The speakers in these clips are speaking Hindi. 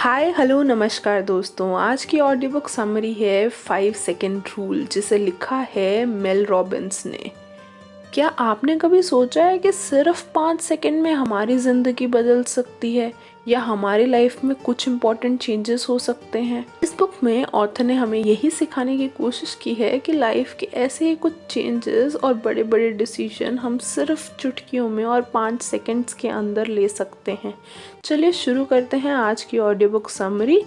हाय हेलो नमस्कार दोस्तों। आज की ऑडियो बुक समरी है 5 सेकंड रूल, जिसे लिखा है मेल रॉबिन्स ने। क्या आपने कभी सोचा है कि सिर्फ 5 सेकंड में हमारी ज़िंदगी बदल सकती है या हमारी लाइफ में कुछ इम्पोर्टेंट चेंजेस हो सकते हैं। इस बुक में ऑथर ने हमें यही सिखाने की कोशिश की है कि लाइफ के ऐसे ही कुछ चेंजेस और बड़े बड़े डिसीजन हम सिर्फ चुटकियों में और 5 सेकंड्स के अंदर ले सकते हैं। चलिए शुरू करते हैं आज की ऑडियो बुक समरी।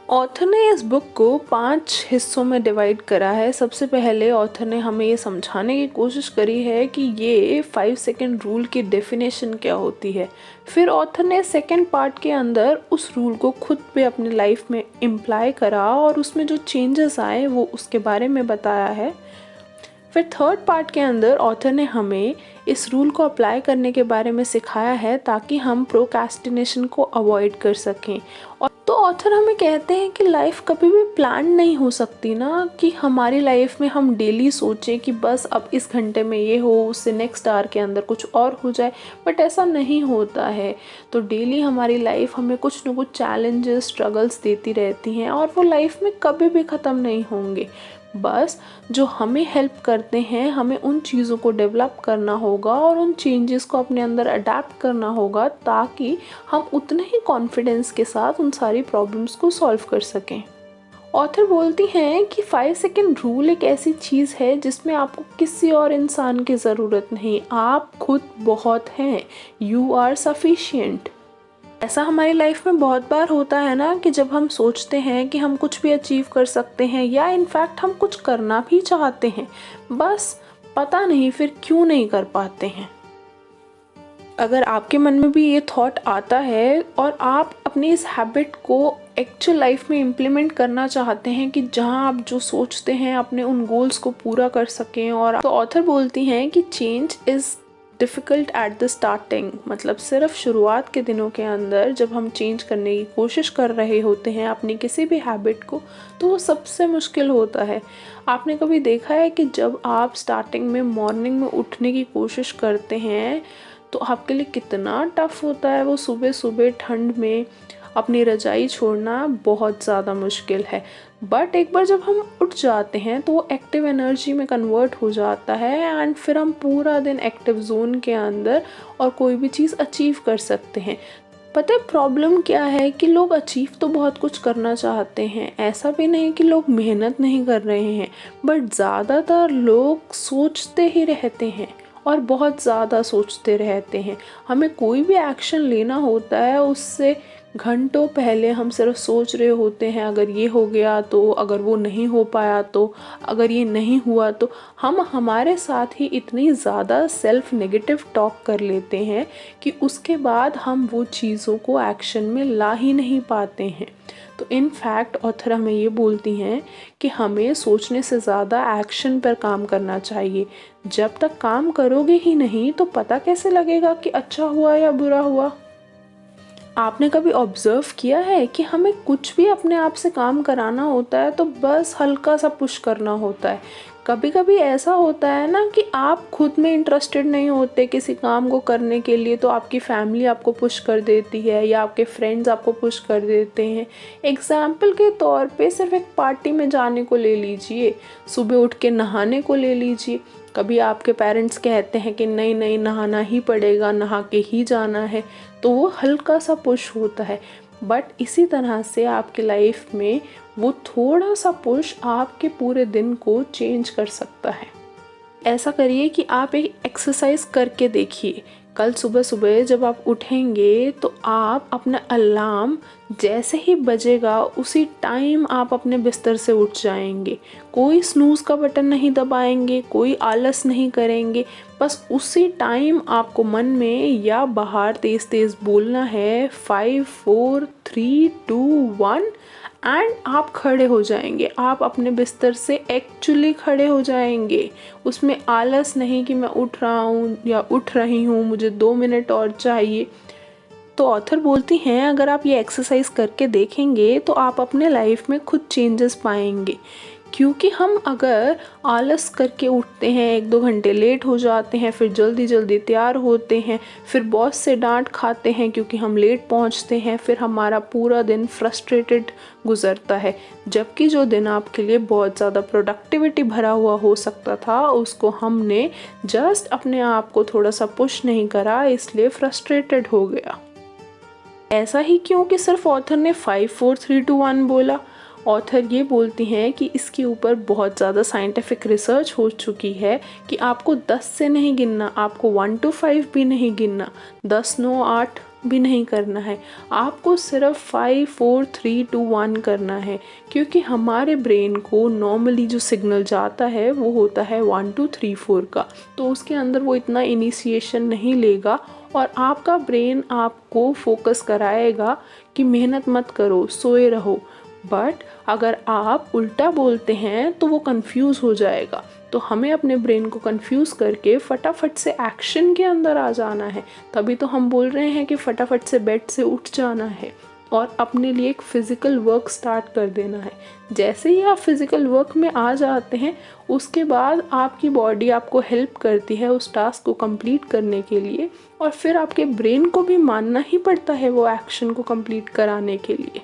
ऑथर ने इस बुक को 5 हिस्सों में डिवाइड करा है। सबसे पहले ऑथर ने हमें ये समझाने की कोशिश करी है कि ये 5 सेकंड रूल की डेफिनेशन क्या होती है। फिर ऑथर ने सेकंड पार्ट के अंदर उस रूल को खुद पे अपनी लाइफ में इम्प्लाई करा और उसमें जो चेंजेस आए वो उसके बारे में बताया है। फिर थर्ड पार्ट के अंदर ऑथर ने हमें इस रूल को अप्लाई करने के बारे में सिखाया है ताकि हम प्रोक्रेस्टिनेशन को अवॉइड कर सकें। और तो ऑथर हमें कहते हैं कि लाइफ कभी भी प्लान नहीं हो सकती ना, कि हमारी लाइफ में हम डेली सोचें कि बस अब इस घंटे में ये हो, उससे नेक्स्ट आवर के अंदर कुछ और हो जाए। बट ऐसा नहीं होता है। तो डेली हमारी लाइफ हमें कुछ ना कुछ चैलेंजेस, स्ट्रगल्स देती रहती हैं और वो लाइफ में कभी भी ख़त्म नहीं होंगे। बस जो हमें हेल्प करते हैं, हमें उन चीज़ों को डेवलप करना होगा और उन चेंजेस को अपने अंदर अडेप्ट करना होगा ताकि हम उतने ही कॉन्फिडेंस के साथ उन सारी प्रॉब्लम्स को सॉल्व कर सकें। ऑथर बोलती हैं कि 5 सेकंड रूल एक ऐसी चीज़ है जिसमें आपको किसी और इंसान की ज़रूरत नहीं, आप खुद बहुत हैं। You are sufficient. ऐसा हमारी लाइफ में बहुत बार होता है ना कि जब हम सोचते हैं कि हम कुछ भी अचीव कर सकते हैं या इनफैक्ट हम कुछ करना भी चाहते हैं, बस पता नहीं फिर क्यों नहीं कर पाते हैं। अगर आपके मन में भी ये थॉट आता है और आप अपनी इस हैबिट को एक्चुअल लाइफ में इम्प्लीमेंट करना चाहते हैं कि जहां आप जो सोचते हैं अपने उन गोल्स को पूरा कर सकें, और तो ऑथर बोलती हैं कि change is difficult at the starting. मतलब सिर्फ शुरुआत के दिनों के अंदर जब हम चेंज करने की कोशिश कर रहे होते हैं अपनी किसी भी हैबिट को, तो वो सबसे मुश्किल होता है। आपने कभी देखा है कि जब आप स्टार्टिंग में मॉर्निंग में उठने की कोशिश करते हैं तो आपके लिए कितना टफ होता है। वो सुबह सुबह ठंड में अपनी रजाई छोड़ना बहुत ज़्यादा मुश्किल है। बट एक बार जब हम उठ जाते हैं तो वो एक्टिव एनर्जी में कन्वर्ट हो जाता है एंड फिर हम पूरा दिन एक्टिव जोन के अंदर और कोई भी चीज़ अचीव कर सकते हैं। पता है प्रॉब्लम क्या है कि लोग अचीव तो बहुत कुछ करना चाहते हैं, ऐसा भी नहीं कि लोग मेहनत नहीं कर रहे हैं, बट ज़्यादातर लोग सोचते ही रहते हैं और बहुत ज़्यादा सोचते रहते हैं। हमें कोई भी एक्शन लेना होता है उससे घंटों पहले हम सिर्फ सोच रहे होते हैं, अगर ये हो गया तो, अगर वो नहीं हो पाया तो, अगर ये नहीं हुआ तो। हम हमारे साथ ही इतनी ज़्यादा सेल्फ नेगेटिव टॉक कर लेते हैं कि उसके बाद हम वो चीज़ों को एक्शन में ला ही नहीं पाते हैं। तो इन फैक्ट ऑथर हमें ये बोलती हैं कि हमें सोचने से ज़्यादा एक्शन पर काम करना चाहिए। जब तक काम करोगे ही नहीं तो पता कैसे लगेगा कि अच्छा हुआ या बुरा हुआ। आपने कभी ऑब्ज़र्व किया है कि हमें कुछ भी अपने आप से काम कराना होता है तो बस हल्का सा पुश करना होता है। कभी कभी ऐसा होता है ना कि आप खुद में इंटरेस्टेड नहीं होते किसी काम को करने के लिए, तो आपकी फैमिली आपको पुश कर देती है या आपके फ्रेंड्स आपको पुश कर देते हैं। एग्जाम्पल के तौर पे सिर्फ एक पार्टी में जाने को ले लीजिए, सुबह उठ के नहाने को ले लीजिए। कभी आपके पेरेंट्स कहते हैं कि नहीं नहीं नहाना ही पड़ेगा, नहा के ही जाना है, तो वो हल्का सा पुश होता है। बट इसी तरह से आपकी लाइफ में वो थोड़ा सा पुश आपके पूरे दिन को चेंज कर सकता है। ऐसा करिए कि आप एक एक्सरसाइज करके देखिए। कल सुबह सुबह जब आप उठेंगे तो आप अपना अलार्म जैसे ही बजेगा उसी टाइम आप अपने बिस्तर से उठ जाएंगे। कोई स्नूज़ का बटन नहीं दबाएंगे, कोई आलस नहीं करेंगे। बस उसी टाइम आपको मन में या बाहर तेज़ तेज़ बोलना है 5 4 3 2 1 एंड आप खड़े हो जाएंगे। आप अपने बिस्तर से एक्चुअली खड़े हो जाएंगे। उसमें आलस नहीं कि मैं उठ रहा हूँ या उठ रही हूँ, मुझे 2 मिनट और चाहिए। तो ऑथर बोलती हैं अगर आप ये एक्सरसाइज करके देखेंगे तो आप अपने लाइफ में खुद चेंजेस पाएंगे। क्योंकि हम अगर आलस करके उठते हैं, 1-2 घंटे लेट हो जाते हैं, फिर जल्दी जल्दी तैयार होते हैं, फिर बॉस से डांट खाते हैं क्योंकि हम लेट पहुंचते हैं, फिर हमारा पूरा दिन फ्रस्ट्रेटेड गुजरता है। जबकि जो दिन आपके लिए बहुत ज़्यादा प्रोडक्टिविटी भरा हुआ हो सकता था, उसको हमने जस्ट अपने आप को थोड़ा सा पुश नहीं करा, इसलिए फ्रस्ट्रेटेड हो गया। ऐसा ही क्यों कि सिर्फ ऑथर ने 5 4 3 2 1 बोला। ऑथर ये बोलती हैं कि इसके ऊपर बहुत ज़्यादा साइंटिफिक रिसर्च हो चुकी है कि आपको 10 से नहीं गिनना, आपको 1 to 5 भी नहीं गिनना, 10 9 8 भी नहीं करना है, आपको सिर्फ 5 4 3 2 1 करना है। क्योंकि हमारे ब्रेन को नॉर्मली जो सिग्नल जाता है वो होता है 1 2 3 4 का, तो उसके अंदर वो इतना इनिशिएशन नहीं लेगा और आपका ब्रेन आपको फोकस कराएगा कि मेहनत मत करो, सोए रहो। बट अगर आप उल्टा बोलते हैं तो वो कंफ्यूज हो जाएगा। तो हमें अपने ब्रेन को कंफ्यूज करके फटाफट से एक्शन के अंदर आ जाना है। तभी तो हम बोल रहे हैं कि फटाफट से बेड से उठ जाना है और अपने लिए एक फिज़िकल वर्क स्टार्ट कर देना है। जैसे ही आप फिज़िकल वर्क में आ जाते हैं, उसके बाद आपकी बॉडी आपको हेल्प करती है उस टास्क को कंप्लीट करने के लिए, और फिर आपके ब्रेन को भी मानना ही पड़ता है वो एक्शन को कंप्लीट कराने के लिए।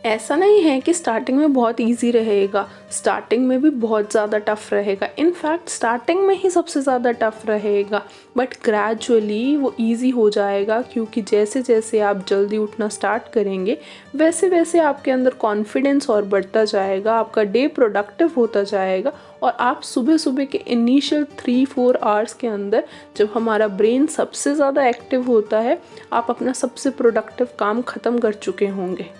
ऐसा नहीं है कि स्टार्टिंग में बहुत इजी रहेगा, स्टार्टिंग में भी बहुत ज़्यादा टफ़ रहेगा। इनफैक्ट स्टार्टिंग में ही सबसे ज़्यादा टफ़ रहेगा, बट ग्रेजुअली वो इजी हो जाएगा। क्योंकि जैसे जैसे आप जल्दी उठना स्टार्ट करेंगे, वैसे वैसे आपके अंदर कॉन्फिडेंस और बढ़ता जाएगा, आपका डे प्रोडक्टिव होता जाएगा। और आप सुबह सुबह के इनिशियल 3-4 आवर्स के अंदर, जब हमारा ब्रेन सबसे ज़्यादा एक्टिव होता है, आप अपना सबसे प्रोडक्टिव काम ख़त्म कर चुके होंगे।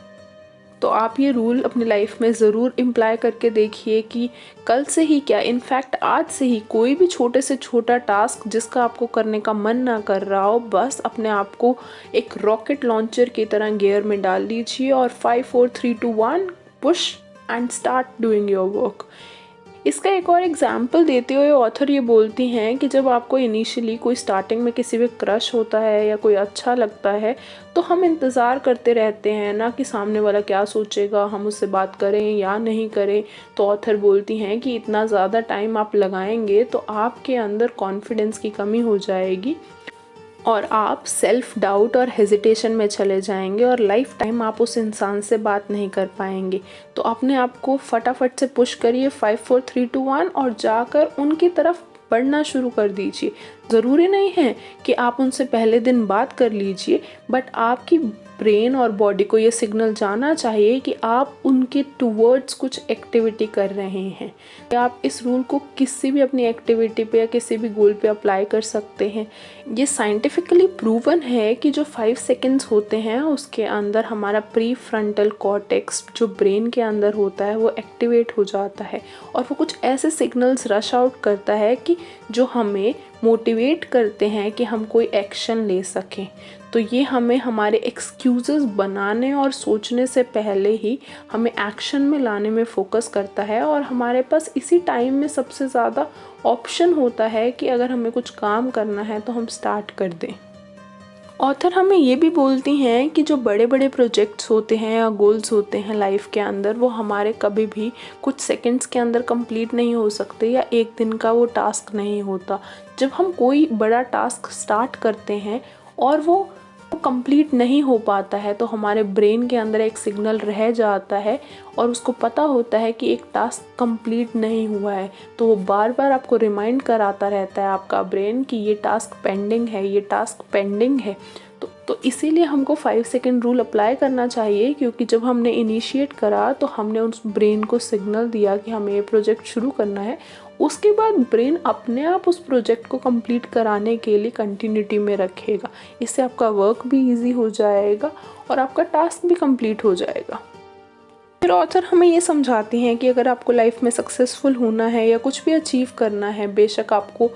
तो आप ये रूल अपनी लाइफ में ज़रूर इम्प्लाई करके देखिए कि कल से ही क्या, इनफैक्ट आज से ही कोई भी छोटे से छोटा टास्क जिसका आपको करने का मन ना कर रहा हो, बस अपने आप को एक रॉकेट लॉन्चर की तरह गियर में डाल लीजिए और 5 4 3 2 1 push and start doing your work. इसका एक और एग्जाम्पल देते हुए ऑथर ये बोलती हैं कि जब आपको इनिशियली कोई स्टार्टिंग में किसी भी क्रश होता है या कोई अच्छा लगता है, तो हम इंतज़ार करते रहते हैं ना कि सामने वाला क्या सोचेगा, हम उससे बात करें या नहीं करें। तो ऑथर बोलती हैं कि इतना ज़्यादा टाइम आप लगाएंगे तो आपके अंदर कॉन्फिडेंस की कमी हो जाएगी और आप सेल्फ डाउट और हेजिटेशन में चले जाएंगे और लाइफ टाइम आप उस इंसान से बात नहीं कर पाएंगे। तो अपने आप को फटाफट से पुश करिए 5 4 3 2 1 और जाकर उनकी तरफ बढ़ना शुरू कर दीजिए। ज़रूरी नहीं है कि आप उनसे पहले दिन बात कर लीजिए, बट आपकी ब्रेन और बॉडी को ये सिग्नल जाना चाहिए कि आप उनके टुवर्ड्स कुछ एक्टिविटी कर रहे हैं। आप इस रूल को किसी भी अपनी एक्टिविटी पे या किसी भी गोल पे अप्लाई कर सकते हैं। ये साइंटिफिकली प्रूवन है कि जो 5 सेकेंड्स होते हैं उसके अंदर हमारा प्री फ्रंटल कॉर्टेक्स जो ब्रेन के अंदर होता है वो एक्टिवेट हो जाता है और वो कुछ ऐसे सिग्नल्स रश आउट करता है कि जो हमें मोटिवेट करते हैं कि हम कोई एक्शन ले सकें। तो ये हमें हमारे एक्सक्यूज़ेस बनाने और सोचने से पहले ही हमें एक्शन में लाने में फ़ोकस करता है और हमारे पास इसी टाइम में सबसे ज़्यादा ऑप्शन होता है कि अगर हमें कुछ काम करना है तो हम स्टार्ट कर दें। ऑथर हमें ये भी बोलती हैं कि जो बड़े बड़े प्रोजेक्ट्स होते हैं या गोल्स होते हैं लाइफ के अंदर, वो हमारे कभी भी कुछ सेकंड्स के अंदर कंप्लीट नहीं हो सकते या एक दिन का वो टास्क नहीं होता। जब हम कोई बड़ा टास्क स्टार्ट करते हैं और वो कंप्लीट नहीं हो पाता है तो हमारे ब्रेन के अंदर एक सिग्नल रह जाता है और उसको पता होता है कि एक टास्क कंप्लीट नहीं हुआ है। तो वो बार बार आपको रिमाइंड कराता रहता है आपका ब्रेन कि ये टास्क पेंडिंग है, ये टास्क पेंडिंग है। तो इसीलिए हमको 5 सेकेंड रूल अप्लाई करना चाहिए, क्योंकि जब हमने इनिशिएट करा तो हमने उस ब्रेन को सिग्नल दिया कि हमें ये प्रोजेक्ट शुरू करना है। उसके बाद ब्रेन अपने आप उस प्रोजेक्ट को कंप्लीट कराने के लिए कंटिन्यूटी में रखेगा। इससे आपका वर्क भी इजी हो जाएगा और आपका टास्क भी कंप्लीट हो जाएगा। फिर ऑथर हमें ये समझाती हैं कि अगर आपको लाइफ में सक्सेसफुल होना है या कुछ भी अचीव करना है, बेशक आपको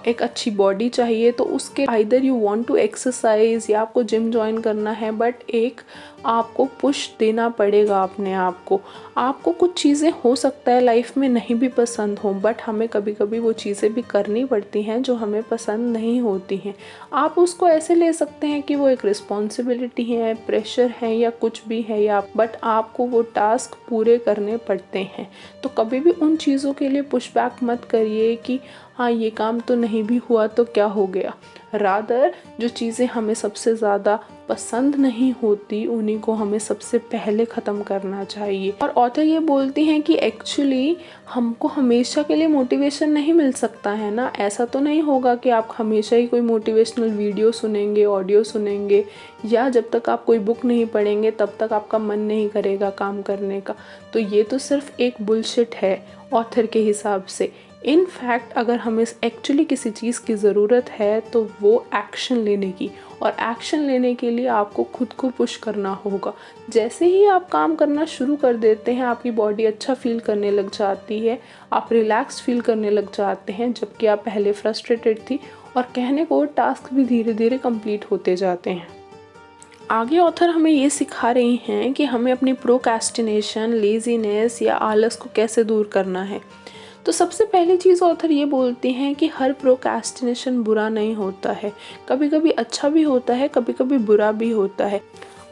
एक अच्छी बॉडी चाहिए तो उसके either you want to exercise या आपको जिम ज्वाइन करना है, बट एक आपको पुश देना पड़ेगा अपने आप को। आपको कुछ चीज़ें हो सकता है लाइफ में नहीं भी पसंद हो, बट हमें कभी कभी वो चीज़ें भी करनी पड़ती हैं जो हमें पसंद नहीं होती हैं। आप उसको ऐसे ले सकते हैं कि वो एक रिस्पॉन्सिबिलिटी है, प्रेशर है या कुछ भी है, या बट आपको वो टास्क पूरे करने पड़ते हैं। तो कभी भी उन चीज़ों के लिए पुशबैक मत करिए कि हाँ ये काम तो नहीं भी हुआ तो क्या हो गया। रादर जो चीज़ें हमें सबसे ज़्यादा पसंद नहीं होती उन्हीं को हमें सबसे पहले ख़त्म करना चाहिए। और ऑथर ये बोलती हैं कि एक्चुअली हमको हमेशा के लिए मोटिवेशन नहीं मिल सकता है ना। ऐसा तो नहीं होगा कि आप हमेशा ही कोई मोटिवेशनल वीडियो सुनेंगे, ऑडियो सुनेंगे, या जब तक आप कोई बुक नहीं पढ़ेंगे तब तक आपका मन नहीं करेगा काम करने का। तो ये तो सिर्फ एक बुलशिट है ऑथर के हिसाब से। इन फैक्ट अगर हमें एक्चुअली किसी चीज़ की ज़रूरत है तो वो एक्शन लेने की, और एक्शन लेने के लिए आपको खुद को पुश करना होगा। जैसे ही आप काम करना शुरू कर देते हैं आपकी बॉडी अच्छा फील करने लग जाती है, आप रिलैक्स फील करने लग जाते हैं, जबकि आप पहले फ्रस्ट्रेटेड थी, और कहने को टास्क भी धीरे धीरे कंप्लीट होते जाते हैं। आगे ऑथर हमें ये सिखा रही हैं कि हमें अपनी प्रोक्रेस्टिनेशन, लेज़ीनेस या आलस को कैसे दूर करना है। तो सबसे पहली चीज़ ऑथर ये बोलती हैं कि हर प्रोक्रेस्टिनेशन बुरा नहीं होता है, कभी कभी अच्छा भी होता है, कभी कभी बुरा भी होता है।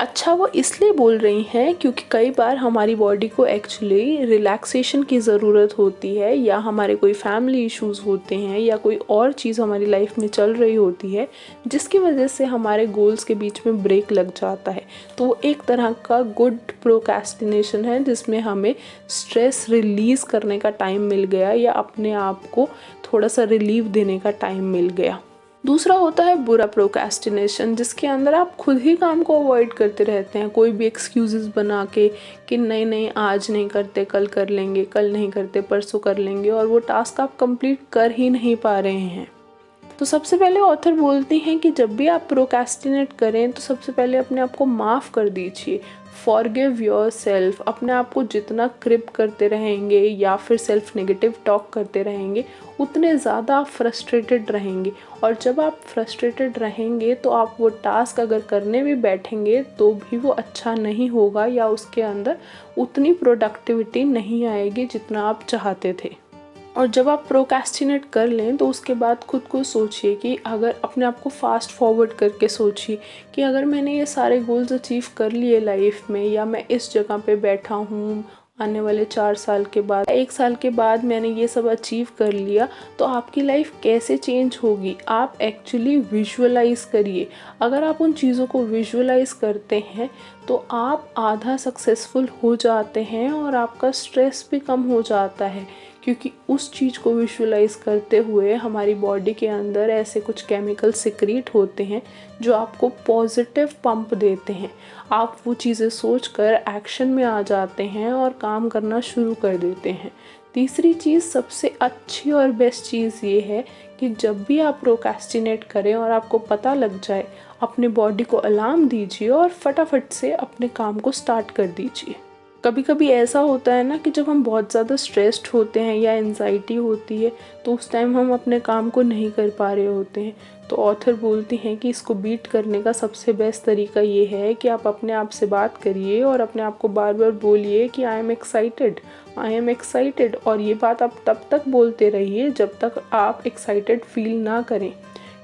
अच्छा वो इसलिए बोल रही हैं क्योंकि कई बार हमारी बॉडी को एक्चुअली रिलैक्सेशन की ज़रूरत होती है, या हमारे कोई फैमिली इश्यूज़ होते हैं, या कोई और चीज़ हमारी लाइफ में चल रही होती है जिसकी वजह से हमारे गोल्स के बीच में ब्रेक लग जाता है। तो वो एक तरह का गुड प्रोक्रेस्टिनेशन है जिसमें हमें स्ट्रेस रिलीज़ करने का टाइम मिल गया, या अपने आप को थोड़ा सा रिलीफ देने का टाइम मिल गया। दूसरा होता है बुरा प्रोक्रेस्टिनेशन, जिसके अंदर आप खुद ही काम को अवॉइड करते रहते हैं, कोई भी एक्सक्यूज़ेस बना के कि नहीं नहीं आज नहीं करते, कल कर लेंगे, कल नहीं करते परसों कर लेंगे, और वो टास्क आप कंप्लीट कर ही नहीं पा रहे हैं। तो सबसे पहले ऑथर बोलती हैं कि जब भी आप प्रोक्रेस्टिनेट करें तो सबसे पहले अपने आप को माफ़ कर दीजिए। Forgive your self. अपने आप को जितना क्रिप करते रहेंगे या फिर सेल्फ नेगेटिव टॉक करते रहेंगे उतने ज़्यादा आप फ्रस्ट्रेटेड रहेंगे, और जब आप फ्रस्ट्रेटेड रहेंगे तो आप वो टास्क अगर करने भी बैठेंगे तो भी वो अच्छा नहीं होगा, या उसके अंदर उतनी प्रोडक्टिविटी नहीं आएगी जितना आप चाहते थे। और जब आप प्रोक्रेस्टिनेट कर लें तो उसके बाद खुद को सोचिए कि अगर अपने आप को फास्ट फॉरवर्ड करके सोचिए कि अगर मैंने ये सारे गोल्स अचीव कर लिए लाइफ में, या मैं इस जगह पे बैठा हूँ आने वाले 4 साल के बाद, 1 साल के बाद मैंने ये सब अचीव कर लिया, तो आपकी लाइफ कैसे चेंज होगी। आप एक्चुअली विजुअलाइज करिए। अगर आप उन चीज़ों को विजुअलाइज करते हैं तो आप आधा सक्सेसफुल हो जाते हैं, और आपका स्ट्रेस भी कम हो जाता है, क्योंकि उस चीज़ को विजुअलाइज करते हुए हमारी बॉडी के अंदर ऐसे कुछ केमिकल सिक्रीट होते हैं जो आपको पॉजिटिव पंप देते हैं। आप वो चीज़ें सोचकर एक्शन में आ जाते हैं और काम करना शुरू कर देते हैं। तीसरी चीज़, सबसे अच्छी और बेस्ट चीज़ ये है कि जब भी आप प्रोक्रेस्टिनेट करें और आपको पता लग जाए, अपने बॉडी को अलार्म दीजिए और फटाफट से अपने काम को स्टार्ट कर दीजिए। कभी कभी ऐसा होता है ना कि जब हम बहुत ज़्यादा स्ट्रेस्ड होते हैं या एंजाइटी होती है तो उस टाइम हम अपने काम को नहीं कर पा रहे होते हैं। तो ऑथर बोलती हैं कि इसको बीट करने का सबसे बेस्ट तरीका ये है कि आप अपने आप से बात करिए और अपने आप को बार बार बोलिए कि I am excited, I am excited. और ये बात आप तब तक बोलते रहिए जब तक आप एक्साइटेड फील ना करें,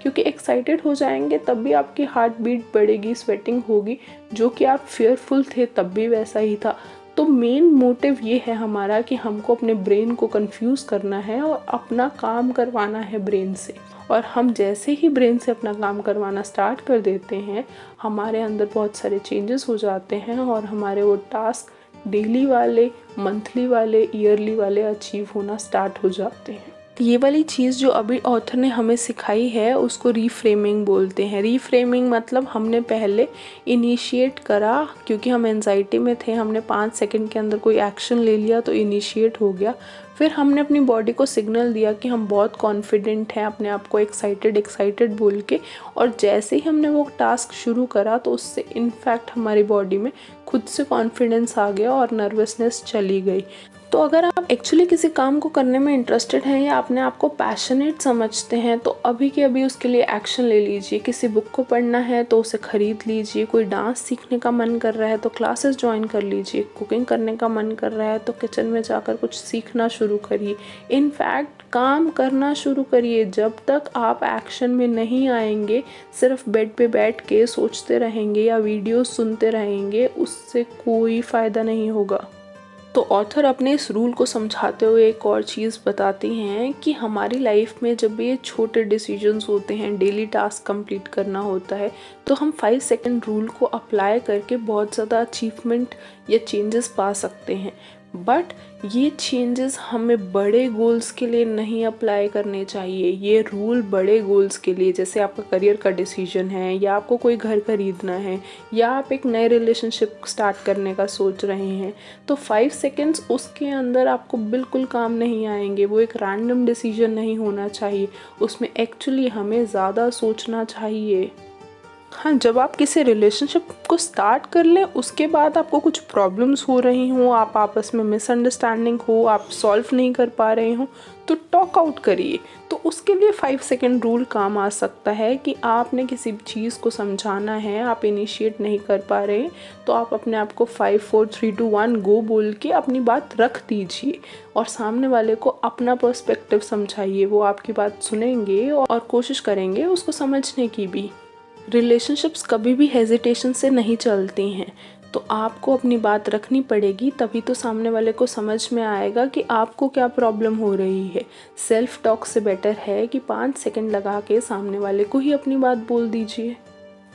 क्योंकि एक्साइटेड हो जाएंगे तब भी आपकी हार्ट बीट बढ़ेगी, स्वेटिंग होगी, जो कि आप फेयरफुल थे तब भी वैसा ही था। तो मेन मोटिव ये है हमारा कि हमको अपने ब्रेन को कंफ्यूज करना है और अपना काम करवाना है ब्रेन से। और हम जैसे ही ब्रेन से अपना काम करवाना स्टार्ट कर देते हैं, हमारे अंदर बहुत सारे चेंजेस हो जाते हैं और हमारे वो टास्क डेली वाले, मंथली वाले, ईयरली वाले अचीव होना स्टार्ट हो जाते हैं। ये वाली चीज़ जो अभी ऑथर ने हमें सिखाई है उसको रीफ्रेमिंग बोलते हैं। रीफ्रेमिंग मतलब हमने पहले इनिशिएट करा, क्योंकि हम एंजाइटी में थे, हमने 5 सेकंड के अंदर कोई एक्शन ले लिया तो इनिशिएट हो गया। फिर हमने अपनी बॉडी को सिग्नल दिया कि हम बहुत कॉन्फिडेंट हैं, अपने आप को एक्साइटेड बोल के, और जैसे ही हमने वो टास्क शुरू करा तो उससे इनफैक्ट हमारी बॉडी में खुद से कॉन्फिडेंस आ गया और नर्वसनेस चली गई। तो अगर आप एक्चुअली किसी काम को करने में इंटरेस्टेड हैं या अपने आप को पैशनेट समझते हैं तो अभी के अभी उसके लिए एक्शन ले लीजिए। किसी बुक को पढ़ना है तो उसे ख़रीद लीजिए, कोई डांस सीखने का मन कर रहा है तो क्लासेस ज्वाइन कर लीजिए, कुकिंग करने का मन कर रहा है तो किचन में जाकर कुछ सीखना शुरू करिए। इनफैक्ट काम करना शुरू करिए। जब तक आप एक्शन में नहीं आएंगे, सिर्फ बेड पे बैठ के सोचते रहेंगे या वीडियो सुनते रहेंगे, उससे कोई फ़ायदा नहीं होगा। तो ऑथर अपने इस रूल को समझाते हुए एक और चीज़ बताती हैं कि हमारी लाइफ में जब ये छोटे डिसीजंस होते हैं, डेली टास्क कंप्लीट करना होता है, तो हम 5 सेकंड रूल को अप्लाई करके बहुत ज़्यादा अचीवमेंट या चेंजेस पा सकते हैं। बट ये चेंजेस हमें बड़े गोल्स के लिए नहीं अप्लाई करने चाहिए। ये रूल बड़े गोल्स के लिए, जैसे आपका करियर का डिसीजन है, या आपको कोई घर खरीदना है, या आप एक नए रिलेशनशिप स्टार्ट करने का सोच रहे हैं, तो 5 सेकेंड्स उसके अंदर आपको बिल्कुल काम नहीं आएंगे। वो एक रैंडम डिसीजन नहीं होना चाहिए, उसमें एक्चुअली हमें ज़्यादा सोचना चाहिए। हाँ, जब आप किसी रिलेशनशिप को स्टार्ट कर लें, उसके बाद आपको कुछ प्रॉब्लम्स हो रही हों, आप आपस में मिसअंडरस्टैंडिंग हो, आप सॉल्व नहीं कर पा रहे हों, तो टॉक आउट करिए। तो उसके लिए 5 सेकेंड रूल काम आ सकता है कि आपने किसी चीज़ को समझाना है, आप इनिशिएट नहीं कर पा रहे, तो आप अपने आप को 5 4 3 2 1 गो बोल के अपनी बात रख दीजिए और सामने वाले को अपना पर्सपेक्टिव समझाइए। वो आपकी बात सुनेंगे और कोशिश करेंगे उसको समझने की भी। रिलेशनशिप्स कभी भी हेजिटेशन से नहीं चलती हैं, तो आपको अपनी बात रखनी पड़ेगी, तभी तो सामने वाले को समझ में आएगा कि आपको क्या प्रॉब्लम हो रही है। सेल्फ टॉक से बेटर है कि 5 सेकंड लगा के सामने वाले को ही अपनी बात बोल दीजिए।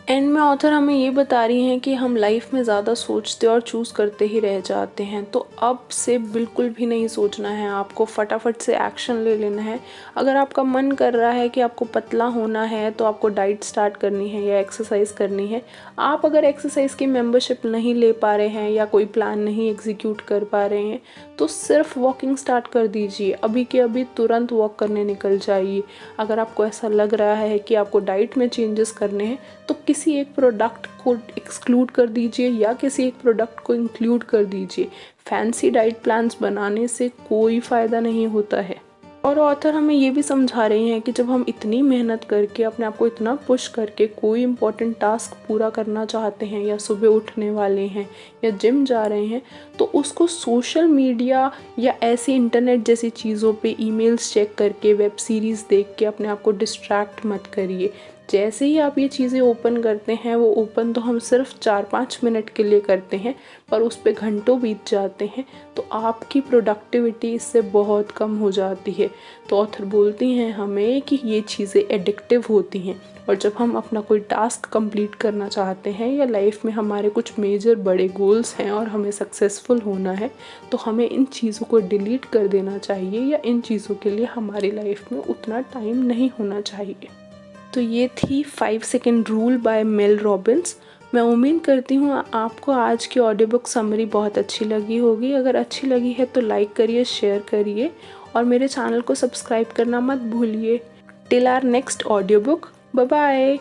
एंड में ऑथर हमें ये बता रही हैं कि हम लाइफ में ज़्यादा सोचते और चूज़ करते ही रह जाते हैं, तो अब से बिल्कुल भी नहीं सोचना है, आपको फटाफट से एक्शन ले लेना है। अगर आपका मन कर रहा है कि आपको पतला होना है तो आपको डाइट स्टार्ट करनी है या एक्सरसाइज करनी है। आप अगर एक्सरसाइज की मेंबरशिप नहीं ले पा रहे हैं या कोई प्लान नहीं एग्जीक्यूट कर पा रहे हैं, तो सिर्फ वॉकिंग स्टार्ट कर दीजिए। अभी के अभी तुरंत वॉक करने निकल जाइए। अगर आपको ऐसा लग रहा है कि आपको डाइट में चेंजेस करने हैं, तो किसी एक प्रोडक्ट को एक्सक्लूड कर दीजिए या किसी एक प्रोडक्ट को इंक्लूड कर दीजिए। फैंसी डाइट प्लान्स बनाने से कोई फ़ायदा नहीं होता है। और ऑथर हमें ये भी समझा रही हैं कि जब हम इतनी मेहनत करके अपने आप को इतना पुश करके कोई इम्पोर्टेंट टास्क पूरा करना चाहते हैं, या सुबह उठने वाले हैं या जिम जा रहे हैं, तो उसको सोशल मीडिया या ऐसी इंटरनेट जैसी चीज़ों पे ईमेल्स चेक करके, वेब सीरीज़ देख के अपने आप को डिस्ट्रैक्ट मत करिए। जैसे ही आप ये चीज़ें ओपन करते हैं, वो ओपन तो हम सिर्फ 4-5 मिनट के लिए करते हैं, पर उस पर घंटों बीत जाते हैं, तो आपकी प्रोडक्टिविटी इससे बहुत कम हो जाती है। तो ऑथर बोलती हैं हमें कि ये चीज़ें एडिक्टिव होती हैं, और जब हम अपना कोई टास्क कंप्लीट करना चाहते हैं या लाइफ में हमारे कुछ मेजर बड़े गोल्स हैं और हमें सक्सेसफुल होना है, तो हमें इन चीज़ों को डिलीट कर देना चाहिए, या इन चीज़ों के लिए हमारी लाइफ में उतना टाइम नहीं होना चाहिए। तो ये थी 5 second rule by Mel Robbins. मैं उम्मीद करती हूँ आपको आज की ऑडियो बुक समरी बहुत अच्छी लगी होगी। अगर अच्छी लगी है तो लाइक करिए, शेयर करिए और मेरे चैनल को सब्सक्राइब करना मत भूलिए। Till our next audio book, bye bye.